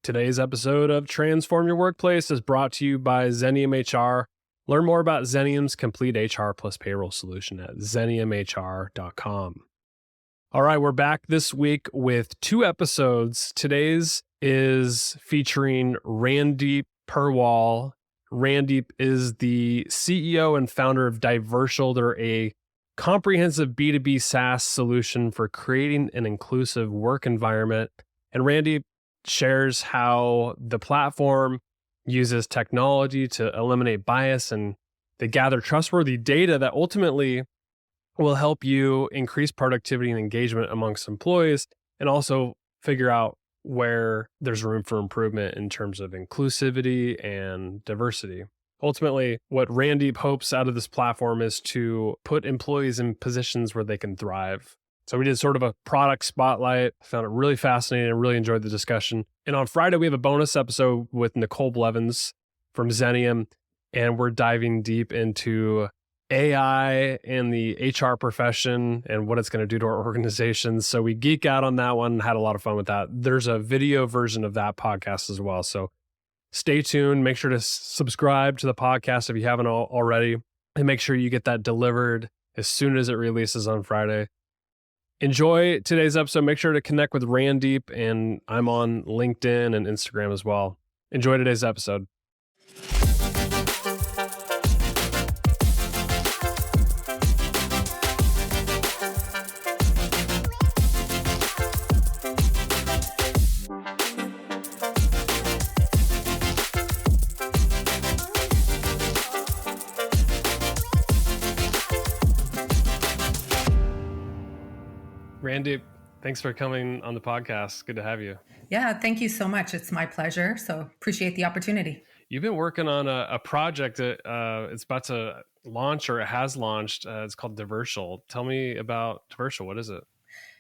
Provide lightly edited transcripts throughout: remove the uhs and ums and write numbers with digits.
Today's episode of Transform Your Workplace is brought to you by Xenium HR. Learn more about Xenium's complete HR plus payroll solution at xeniumhr.com. All right, we're back this week with 2 episodes. Today's is featuring Randeep Purewal. Randeep is the CEO and founder of Divercial. They're a comprehensive B2B SaaS solution for creating an inclusive work environment. And Randeep shares how the platform uses technology to eliminate bias, and they gather trustworthy data that ultimately will help you increase productivity and engagement amongst employees, and also figure out where there's room for improvement in terms of inclusivity and diversity. Ultimately, what Randeep hopes out of this platform is to put employees in positions where they can thrive. So we did sort of a product spotlight. I found it really fascinating and really enjoyed the discussion. And on Friday, we have a bonus episode with Nicole Blevins from Xenium, and we're diving deep into AI and the HR profession and what it's going to do to our organizations. So we geek out on that one, had a lot of fun with that. There's a video version of that podcast as well. So stay tuned. Make sure to subscribe to the podcast if you haven't already, and make sure you get that delivered as soon as it releases on Friday. Enjoy today's episode. Make sure to connect with Randeep, and I'm on LinkedIn and Instagram as well. Enjoy today's episode. Randeep, thanks for coming on the podcast. Good to have you. Yeah, thank you so much. It's my pleasure. So appreciate the opportunity. You've been working on a project that it's about to launch, or it has launched. It's called Divercial. Tell me about Divercial. What is it?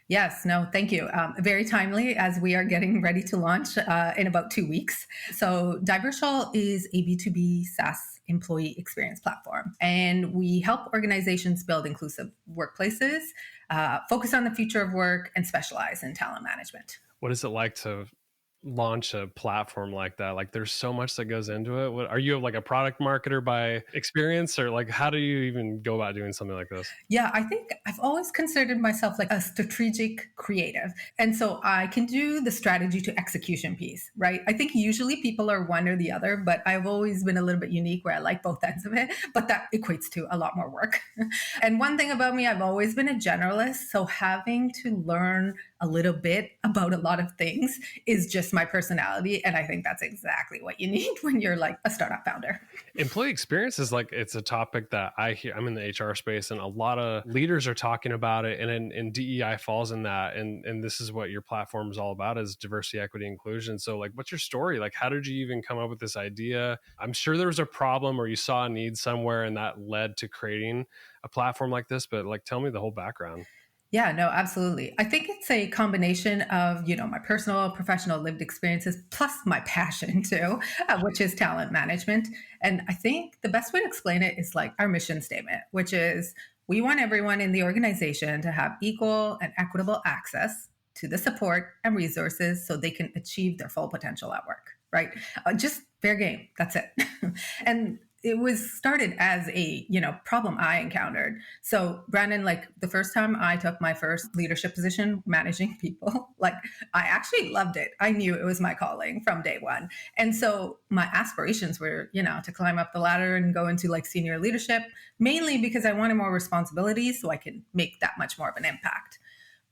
Yes, no, thank you. Very timely, as we are getting ready to launch in about 2 weeks. So Divercial is a B2B SaaS employee experience platform, and we help organizations build inclusive workplaces, focus on the future of work, and specialize in talent management. What is it like to launch a platform like that? Like, there's so much that goes into it. What, are you like a product marketer by experience, or like how do you even go about doing something like this? Yeah, I think I've always considered myself like a strategic creative. And so I can do the strategy to execution piece, right? I think usually people are one or the other, but I've always been a little bit unique where I like both ends of it, but that equates to a lot more work. And one thing about me, I've always been a generalist. So having to learn a little bit about a lot of things is just my personality. And I think that's exactly what you need when you're like a startup founder. Employee experience is like, it's a topic that I hear. I'm in the HR space, and a lot of leaders are talking about it, and DEI falls in that. And this is what your platform is all about, is diversity, equity, inclusion. So like, what's your story? Like, how did you even come up with this idea? I'm sure there was a problem or you saw a need somewhere, and that led to creating a platform like this, but like, tell me the whole background. Yeah, no, absolutely. I think it's a combination of, my personal, professional lived experiences, plus my passion too, which is talent management. And I think the best way to explain it is like our mission statement, which is we want everyone in the organization to have equal and equitable access to the support and resources so they can achieve their full potential at work, right? Just fair game. That's it. And it was started as a, problem I encountered. So Brandon, like the first time I took my first leadership position managing people, like I actually loved it. I knew it was my calling from day one. And so my aspirations were, to climb up the ladder and go into like senior leadership, mainly because I wanted more responsibilities so I could make that much more of an impact.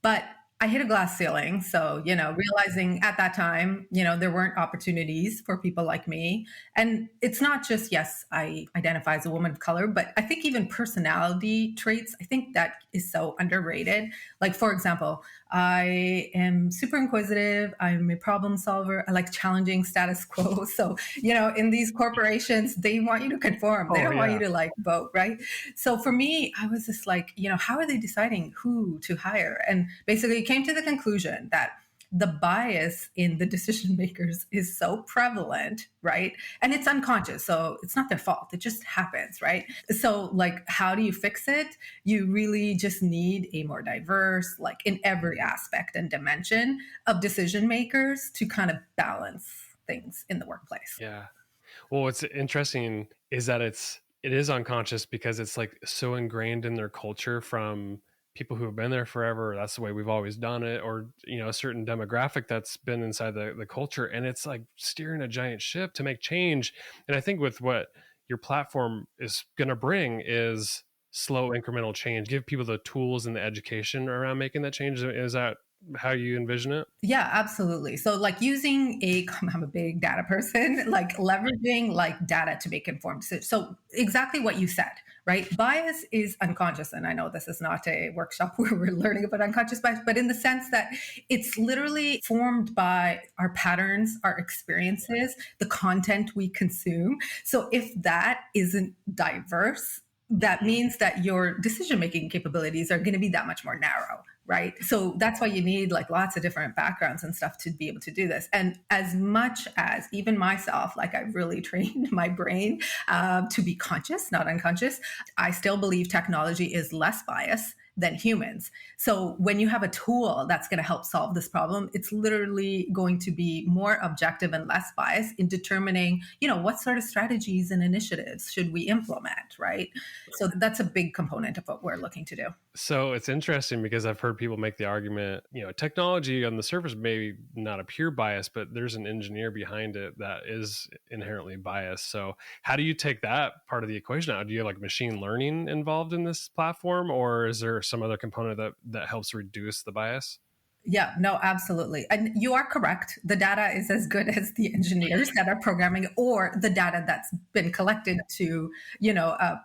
But I hit a glass ceiling. So, realizing at that time, there weren't opportunities for people like me. And it's not just, yes, I identify as a woman of color, but I think even personality traits, I think that is so underrated. Like, for example, I am super inquisitive. I'm a problem solver. I like challenging status quo. So, in these corporations, they want you to conform. They don't want you to like vote, right? So for me, I was just like, how are they deciding who to hire? And basically came to the conclusion that the bias in the decision makers is so prevalent, right? And it's unconscious. So it's not their fault. It just happens, right? So like, how do you fix it? You really just need a more diverse, like in every aspect and dimension of decision makers to kind of balance influence in the workplace. Yeah. Well, what's interesting is that it is unconscious because it's like so ingrained in their culture from people who have been there forever. That's the way we've always done it, or a certain demographic that's been inside the culture, and it's like steering a giant ship to make change. And I think with what your platform is going to bring is slow incremental change. Give people the tools and the education around making that change. Is that how you envision it? Yeah, absolutely. So like using I'm a big data person, like leveraging like data to make informed decisions. So exactly what you said, right? Bias is unconscious. And I know this is not a workshop where we're learning about unconscious bias, but in the sense that it's literally formed by our patterns, our experiences, the content we consume. So if that isn't diverse, that means that your decision-making capabilities are going to be that much more narrow, right? So that's why you need like lots of different backgrounds and stuff to be able to do this. And as much as even myself, like I've really trained my brain to be conscious, not unconscious, I still believe technology is less biased than humans. So when you have a tool that's going to help solve this problem, it's literally going to be more objective and less biased in determining, what sort of strategies and initiatives should we implement, right? So that's a big component of what we're looking to do. So it's interesting because I've heard people make the argument, technology on the surface may not appear biased, but there's an engineer behind it that is inherently biased. So how do you take that part of the equation out? Do you have like machine learning involved in this platform, or is there some other component that helps reduce the bias? Yeah, no, absolutely. And you are correct. The data is as good as the engineers that are programming it or the data that's been collected to,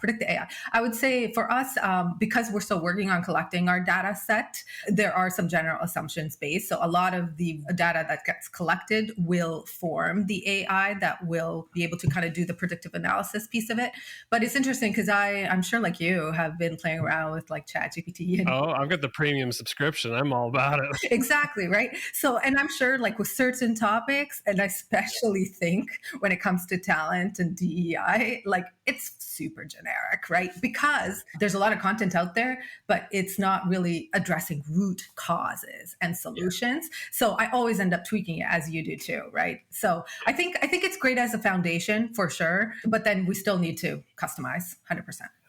predict the AI. I would say for us, because we're still working on collecting our data set, there are some general assumptions based. So a lot of the data that gets collected will form the AI that will be able to kind of do the predictive analysis piece of it. But it's interesting because I'm sure like you have been playing around with like ChatGPT. I've got the premium subscription. I'm all about it. Exactly, right? So, and I'm sure like with certain topics, and I especially think when it comes to talent and DEI, like it's super generic, right? Because there's a lot of content out there, but it's not really addressing root causes and solutions. So I always end up tweaking it as you do too, right? So I think it's great as a foundation for sure, but then we still need to customize 100%.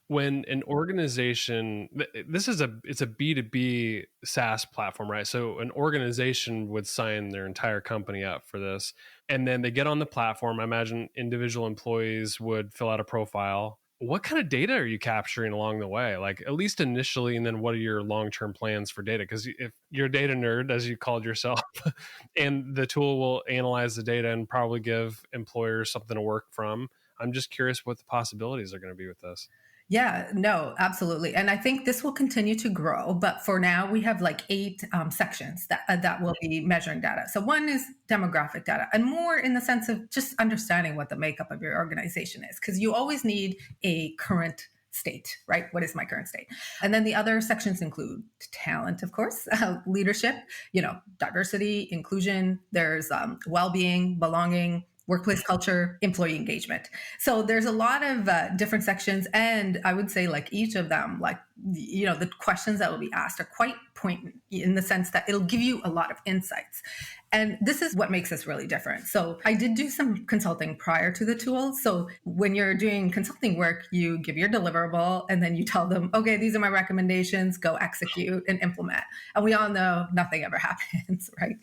When an organization, it's a B2B SaaS platform, right? So an organization would sign their entire company up for this, and then they get on the platform. I imagine individual employees would fill out a profile. What kind of data are you capturing along the way? Like at least initially, and then what are your long-term plans for data? Because if you're a data nerd, as you called yourself, and the tool will analyze the data and probably give employers something to work from, I'm just curious what the possibilities are going to be with this. Yeah, no, absolutely. And I think this will continue to grow. But for now, we have like 8 sections that will be measuring data. So one is demographic data, and more in the sense of just understanding what the makeup of your organization is, because you always need a current state, right? What is my current state? And then the other sections include talent, of course, leadership, diversity, inclusion, there's well-being, belonging, workplace culture, employee engagement. So there's a lot of different sections. And I would say like each of them, like, the questions that will be asked are quite poignant in the sense that it'll give you a lot of insights. And this is what makes us really different. So I did do some consulting prior to the tool. So when you're doing consulting work, you give your deliverable and then you tell them, okay, these are my recommendations, go execute and implement. And we all know nothing ever happens, right?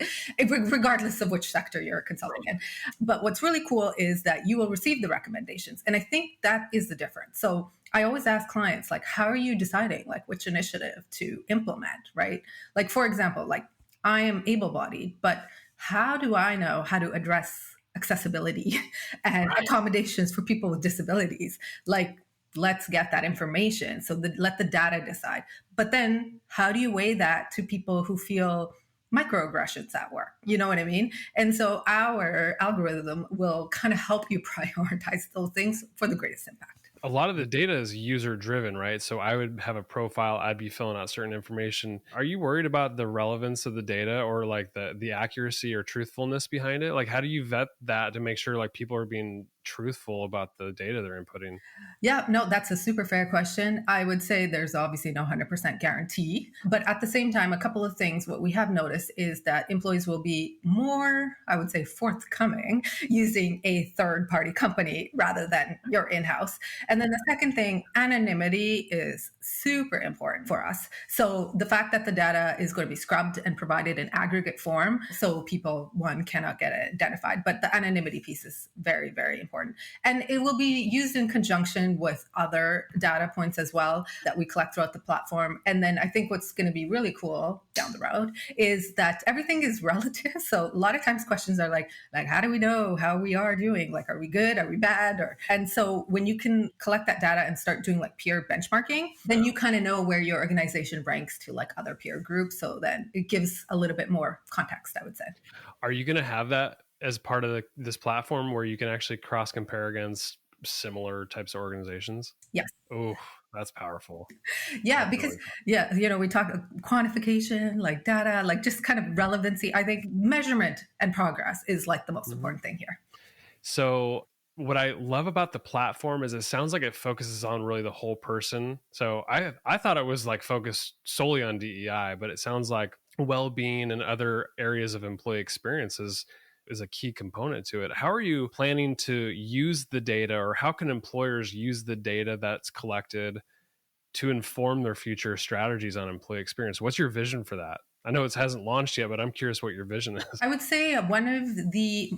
Regardless of which sector you're consulting in. But what's really cool is that you will receive the recommendations. And I think that is the difference. So I always ask clients, like, how are you deciding like which initiative to implement, right? Like, for example, like I am able-bodied, but how do I know how to address accessibility and accommodations for people with disabilities? Like, let's get that information. So let the data decide. But then how do you weigh that to people who feel microaggressions at work? You know what I mean? And so our algorithm will kind of help you prioritize those things for the greatest impact. A lot of the data is user driven, right? So I would have a profile, I'd be filling out certain information. Are you worried about the relevance of the data or like the accuracy or truthfulness behind it? Like how do you vet that to make sure like people are being truthful about the data they're inputting? Yeah, no, that's a super fair question. I would say there's obviously no 100% guarantee. But at the same time, a couple of things, what we have noticed is that employees will be more, I would say, forthcoming using a third party company rather than your in house. And then the second thing, anonymity is super important for us. So the fact that the data is going to be scrubbed and provided in aggregate form, so people, one, cannot get identified, but the anonymity piece is very, very important. And it will be used in conjunction with other data points as well that we collect throughout the platform. And then I think what's going to be really cool down the road is that everything is relative. So a lot of times questions are like, how do we know how we are doing? Like, are we good? Are we bad? And so when you can collect that data and start doing like peer benchmarking, then you kind of know where your organization ranks to like other peer groups. So then it gives a little bit more context, I would say. Are you going to have that as part of this platform where you can actually cross compare against similar types of organizations? Yes. Oh, that's powerful. Yeah, That's because really we talk quantification, like data, like just kind of relevancy. I think measurement and progress is like the most important thing here. So what I love about the platform is it sounds like it focuses on really the whole person. So I thought it was like focused solely on DEI, but it sounds like well-being and other areas of employee experiences is a key component to it. How are you planning to use the data, or how can employers use the data that's collected to inform their future strategies on employee experience? What's your vision for that? I know it hasn't launched yet, but I'm curious what your vision is. I would say one of the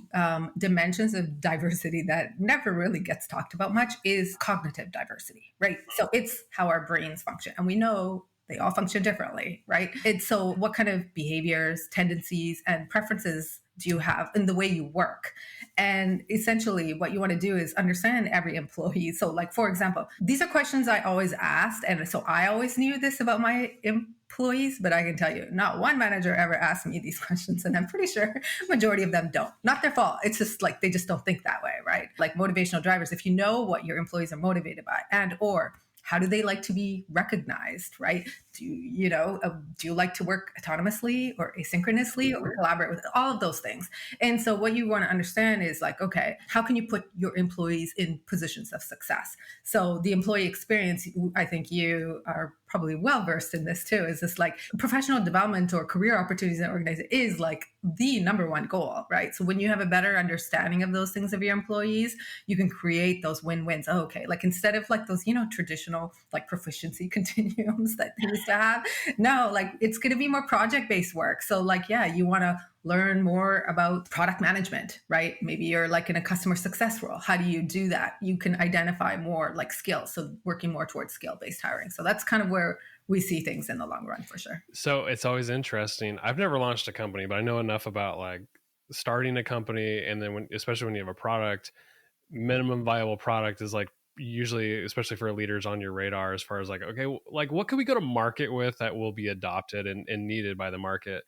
dimensions of diversity that never really gets talked about much is cognitive diversity, right? So it's how our brains function. And we know they all function differently, right? It's so what kind of behaviors, tendencies, and preferences do you have in the way you work? And essentially, what you want to do is understand every employee. So, like, for example, these are questions I always asked. And so I always knew this about my employees, but I can tell you, not one manager ever asked me these questions. And I'm pretty sure majority of them don't. Not their fault. It's just like they just don't think that way, right? Like motivational drivers, if you know what your employees are motivated by and or how do they like to be recognized, right? Do you like to work autonomously or asynchronously or collaborate with all of those things? And so what you want to understand is like, okay, how can you put your employees in positions of success? So the employee experience, I think you are probably well versed in this too, is this like professional development or career opportunities in an organization is like the number one goal, right? So when you have a better understanding of those things of your employees, you can create those win-wins. Oh, okay, like instead of like those, traditional like proficiency continuums that they used to have, no, like it's going to be more project-based work. So like, yeah, you want to learn more about product management, right? Maybe you're like in a customer success role. How do you do that? You can identify more like skills. So working more towards skill-based hiring. So that's kind of where we see things in the long run for sure. So it's always interesting. I've never launched a company, but I know enough about like starting a company. And then especially when you have a product, minimum viable product is like usually, especially for leaders, on your radar as far as like, okay, like what can we go to market with that will be adopted and needed by the market?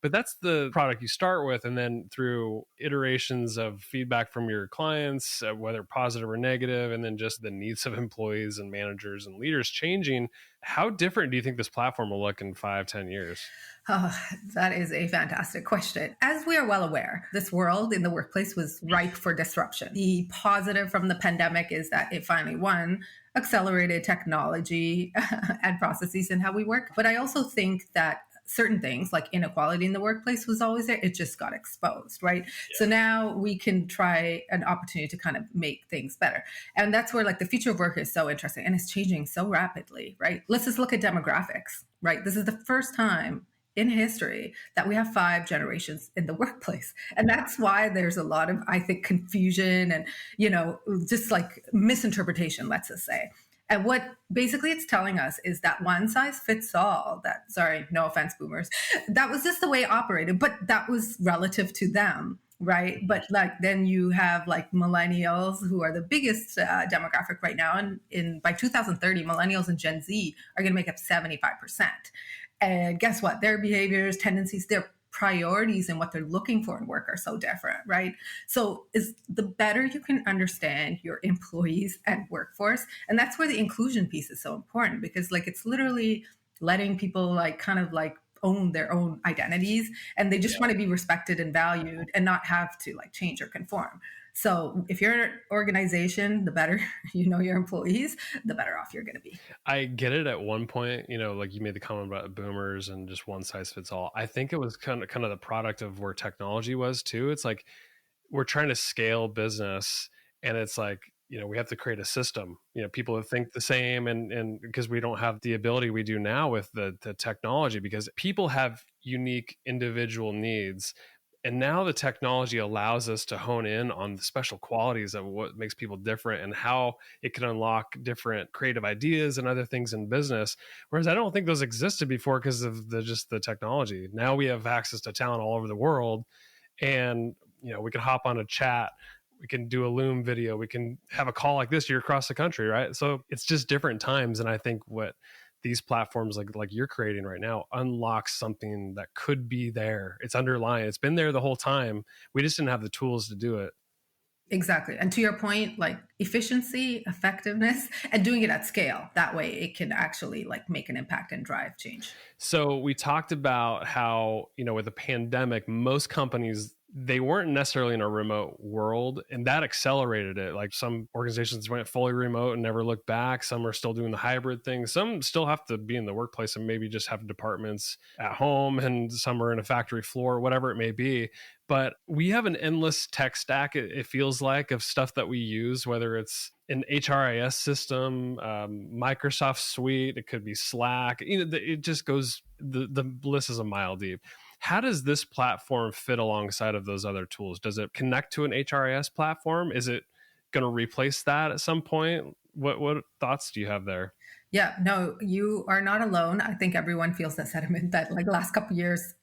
But that's the product you start with. And then through iterations of feedback from your clients, whether positive or negative, and then just the needs of employees and managers and leaders changing, how different do you think this platform will look in 5-10 years? Oh, that is a fantastic question. As we are well aware, this world in the workplace was ripe for disruption. The positive from the pandemic is that it finally, one, accelerated technology and processes in how we work. But I also think that certain things like inequality in the workplace was always there. It just got exposed, right? Yeah. So now we can try an opportunity to kind of make things better. And that's where like the future of work is so interesting and it's changing so rapidly, right? Let's just look at demographics, right? This is the first time in history that we have 5 generations in the workplace. And that's why there's a lot of, I think, confusion and, just like misinterpretation, let's just say. And what basically it's telling us is that one size fits all, sorry, no offense, boomers, that was just the way it operated, but that was relative to them, right? But like then you have like millennials who are the biggest demographic right now. And by 2030, millennials and Gen Z are going to make up 75%. And guess what? Their behaviors, tendencies, their priorities and what they're looking for in work are so different, right? So is the better you can understand your employees and workforce. And that's where the inclusion piece is so important because like it's literally letting people like kind of like own their own identities, and they just want to be respected and valued and not have to like change or conform. So if you're an organization, the better you know your employees, the better off you're going to be. I get it at one point, like you made the comment about boomers and just one size fits all. I think it was kind of the product of where technology was too. It's like we're trying to scale business, and it's like, we have to create a system, people that think the same, and because we don't have the ability we do now with the technology, because people have unique individual needs. And now the technology allows us to hone in on the special qualities of what makes people different and how it can unlock different creative ideas and other things in business. Whereas I don't think those existed before because of just the technology. Now we have access to talent all over the world, and we can hop on a chat, we can do a Loom video, we can have a call like this, you're across the country, right? So it's just different times. And I think what these platforms like you're creating right now unlocks something that could be there. It's underlying. It's been there the whole time. We just didn't have the tools to do it. Exactly. And to your point, like efficiency, effectiveness, and doing it at scale. That way it can actually like make an impact and drive change. So we talked about how, with the pandemic, most companies, they weren't necessarily in a remote world, and that accelerated it. Like some organizations went fully remote and never looked back. Some are still doing the hybrid thing. Some still have to be in the workplace and maybe just have departments at home, and some are in a factory floor, whatever it may be. But we have an endless tech stack, it feels like, of stuff that we use, whether it's an HRIS system, Microsoft Suite, it could be Slack. It just goes, the list is a mile deep. How does this platform fit alongside of those other tools? Does it connect to an HRIS platform? Is it going to replace that at some point? What thoughts do you have there? Yeah, no, you are not alone. I think everyone feels that sentiment that like last couple of years,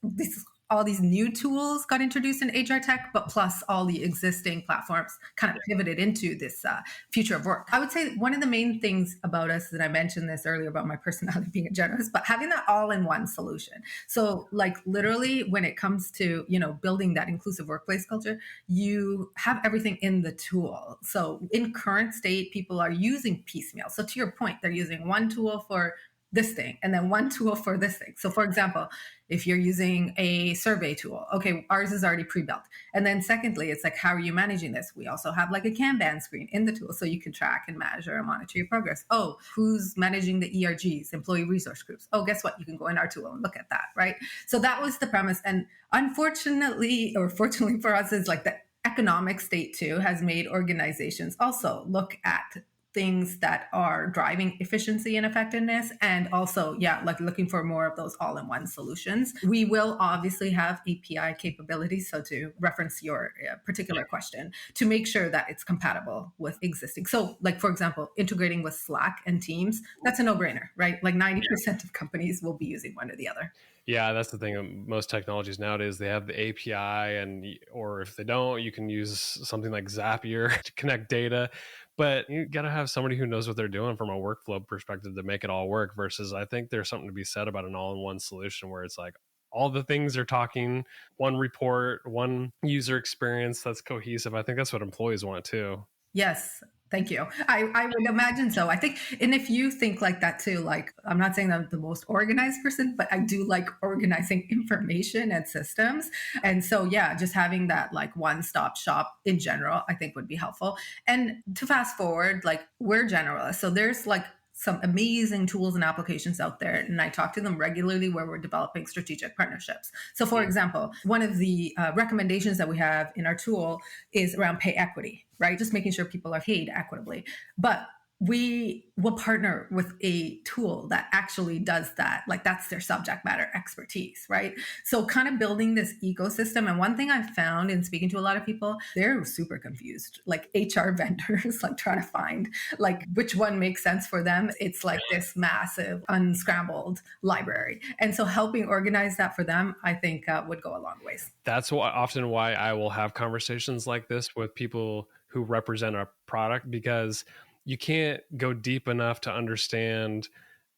all these new tools got introduced in HR tech, but plus all the existing platforms kind of pivoted into this future of work. I would say one of the main things about us, that I mentioned this earlier about my personality being generous, but having that all-in-one solution. So like literally when it comes to, building that inclusive workplace culture, you have everything in the tool. So in current state, people are using piecemeal. So to your point, they're using one tool for this thing and then one tool for this thing. So for example, if you're using a survey tool, okay, ours is already pre-built. And then secondly, it's like, how are you managing this? We also have like a Kanban screen in the tool so you can track and measure and monitor your progress. Oh, who's managing the ERGs, employee resource groups? Oh, guess what? You can go in our tool and look at that, right? So that was the premise. And unfortunately, or fortunately for us, is like the economic state too has made organizations also look at things that are driving efficiency and effectiveness, and also like looking for more of those all-in-one solutions. We will obviously have API capabilities, so to reference your particular question, to make sure that it's compatible with existing. So like for example, integrating with Slack and Teams, that's a no-brainer, right? Like 90% of companies will be using one or the other. Yeah, that's the thing. Most technologies nowadays, they have the API, or if they don't, you can use something like Zapier to connect data. But you got to have somebody who knows what they're doing from a workflow perspective to make it all work, versus I think there's something to be said about an all-in-one solution where it's like all the things are talking, one report, one user experience that's cohesive. I think that's what employees want too. Yes. Thank you. I would imagine so. I think, and if you think like that too, like I'm not saying I'm the most organized person, but I do like organizing information and systems. And so, just having that like one-stop shop in general, I think would be helpful. And to fast forward, like we're generalists. So there's like some amazing tools and applications out there. And I talk to them regularly where we're developing strategic partnerships. So for example, one of the recommendations that we have in our tool is around pay equity, right? Just making sure people are paid equitably. But we will partner with a tool that actually does that. Like that's their subject matter expertise, right? So kind of building this ecosystem. And one thing I've found in speaking to a lot of people, they're super confused, like HR vendors, like trying to find like which one makes sense for them. It's like this massive unscrambled library. And so helping organize that for them, I think would go a long ways. That's often why I will have conversations like this with people who represent a product, because you can't go deep enough to understand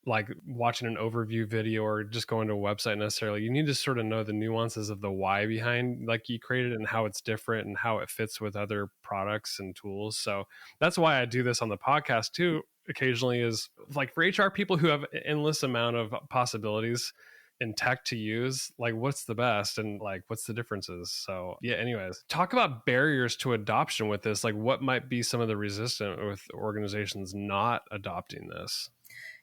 like watching an overview video or just going to a website necessarily. You need to sort of know the nuances of the why behind like you created and how it's different and how it fits with other products and tools. So that's why I do this on the podcast too occasionally, is like for HR people who have endless amount of possibilities in tech to use, like what's the best and like what's the differences? So yeah, anyways, talk about barriers to adoption with this. Like what might be some of the resistance with organizations not adopting this?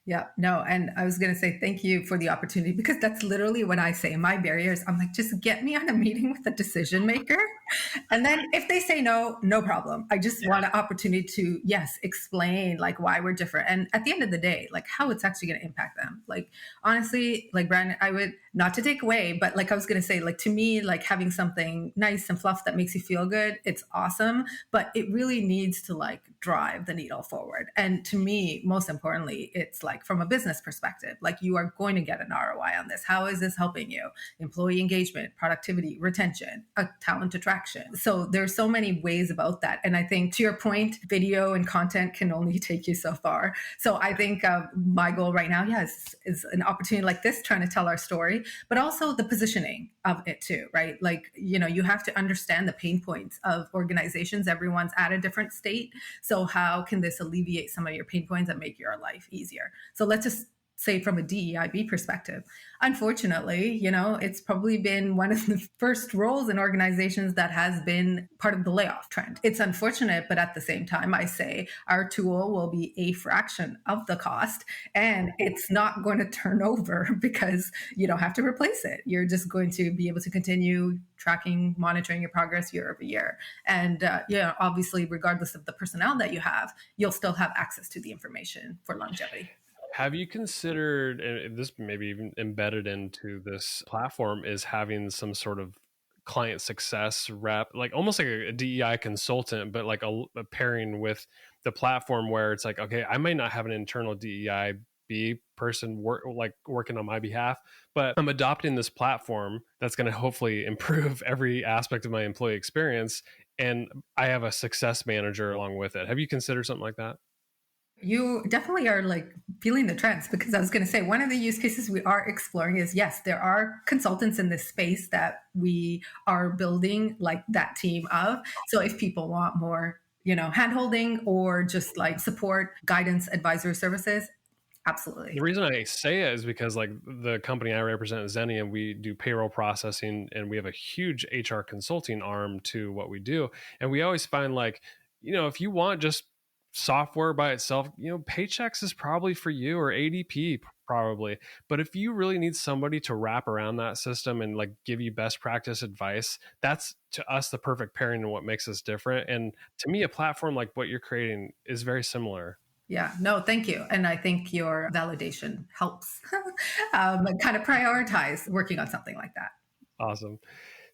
Yeah, no. And I was going to say thank you for the opportunity, because that's literally when I say my barriers. I'm like, just get me on a meeting with a decision maker. And then if they say no, no problem. I just want an opportunity to, yes, explain like why we're different. And at the end of the day, like how it's actually going to impact them. Like, honestly, like Brandon, I would not to take away, but like I was going to say, like to me, like having something nice and fluff that makes you feel good, it's awesome. But it really needs to like drive the needle forward. And to me, most importantly, it's like from a business perspective, like you are going to get an ROI on this. How is this helping you? Employee engagement, productivity, retention, talent attraction. So there's so many ways about that. And I think to your point, video and content can only take you so far. So I think my goal right now, yes, is an opportunity like this, trying to tell our story, but also the positioning of it too, right? Like, you know, you have to understand the pain points of organizations. Everyone's at a different state. So how can this alleviate some of your pain points and make your life easier? So let's just say from a DEIB perspective, unfortunately, you know, it's probably been one of the first roles in organizations that has been part of the layoff trend. It's unfortunate, but at the same time, I say our tool will be a fraction of the cost, and it's not going to turn over because you don't have to replace it. You're just going to be able to continue tracking, monitoring your progress year over year. And yeah, obviously, regardless of the personnel that you have, you'll still have access to the information for longevity. Have you considered, and this maybe even embedded into this platform, is having some sort of client success rep, like almost like a DEI consultant, but like a pairing with the platform where it's like, okay, I might not have an internal DEIB person working on my behalf, but I'm adopting this platform that's going to hopefully improve every aspect of my employee experience. And I have a success manager along with it. Have you considered something like that? You definitely are like feeling the trends, because I was going to say one of the use cases we are exploring is, yes, there are consultants in this space that we are building like that team of. So if people want more, you know, handholding or just like support, guidance, advisory services, absolutely. The reason I say it is because like the company I represent, Xenium, we do payroll processing and we have a huge HR consulting arm to what we do. And we always find like, you know, if you want just software by itself, you know, Paychex is probably for you, or ADP probably. But if you really need somebody to wrap around that system and like give you best practice advice, that's to us the perfect pairing and what makes us different. And to me, a platform like what you're creating is very similar. Yeah, no, thank you. And I think your validation helps kind of prioritize working on something like that. Awesome.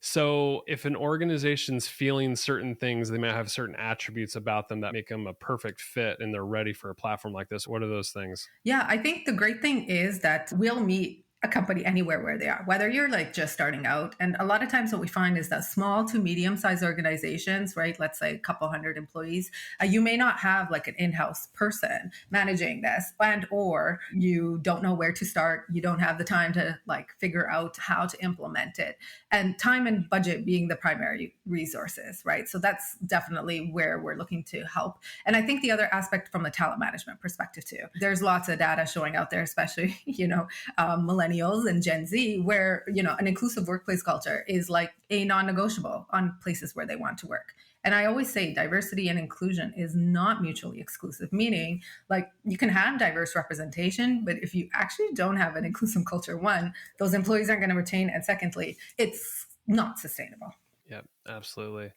So if an organization's feeling certain things, they might have certain attributes about them that make them a perfect fit and they're ready for a platform like this. What are those things? Yeah, I think the great thing is that we'll meet a company anywhere where they are, whether you're like just starting out. And a lot of times what we find is that small to medium sized organizations, right? Let's say a couple hundred employees, you may not have like an in-house person managing this, and or you don't know where to start. You don't have the time to like figure out how to implement it, and time and budget being the primary resources, right? So that's definitely where we're looking to help. And I think the other aspect from the talent management perspective too, there's lots of data showing out there, especially, you know, millennials and Gen Z, where, you know, an inclusive workplace culture is like a non-negotiable on places where they want to work. And I always say diversity and inclusion is not mutually exclusive, meaning like you can have diverse representation, but if you actually don't have an inclusive culture, one, those employees aren't going to retain. And secondly, it's not sustainable. Yeah, absolutely.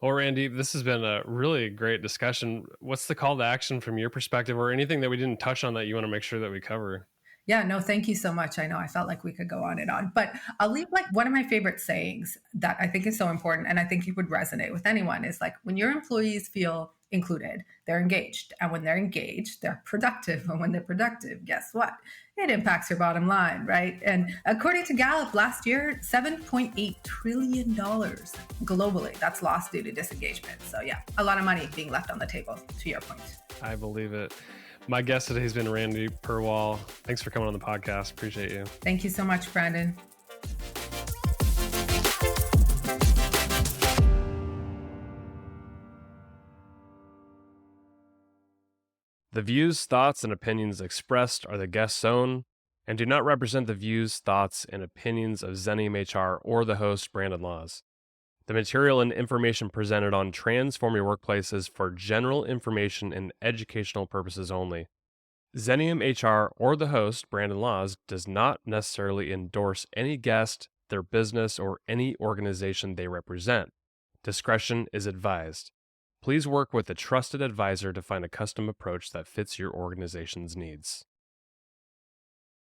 Well, Randy, this has been a really great discussion. What's the call to action from your perspective, or anything that we didn't touch on that you want to make sure that we cover? Yeah, no, thank you so much. I know I felt like we could go on and on, but I'll leave like one of my favorite sayings that I think is so important, and I think it would resonate with anyone, is like when your employees feel included, they're engaged. And when they're engaged, they're productive. And when they're productive, guess what? It impacts your bottom line, right? And according to Gallup, last year, $7.8 trillion globally, that's lost due to disengagement. So yeah, a lot of money being left on the table, to your point. I believe it. My guest today has been Randeep Purewal. Thanks for coming on the podcast. Appreciate you. Thank you so much, Brandon. The views, thoughts, and opinions expressed are the guest's own and do not represent the views, thoughts, and opinions of Xenium HR or the host, Brandon Laws. The material and information presented on Transform Your Workplace is for general information and educational purposes only. Xenium HR or the host, Brandon Laws, does not necessarily endorse any guest, their business, or any organization they represent. Discretion is advised. Please work with a trusted advisor to find a custom approach that fits your organization's needs.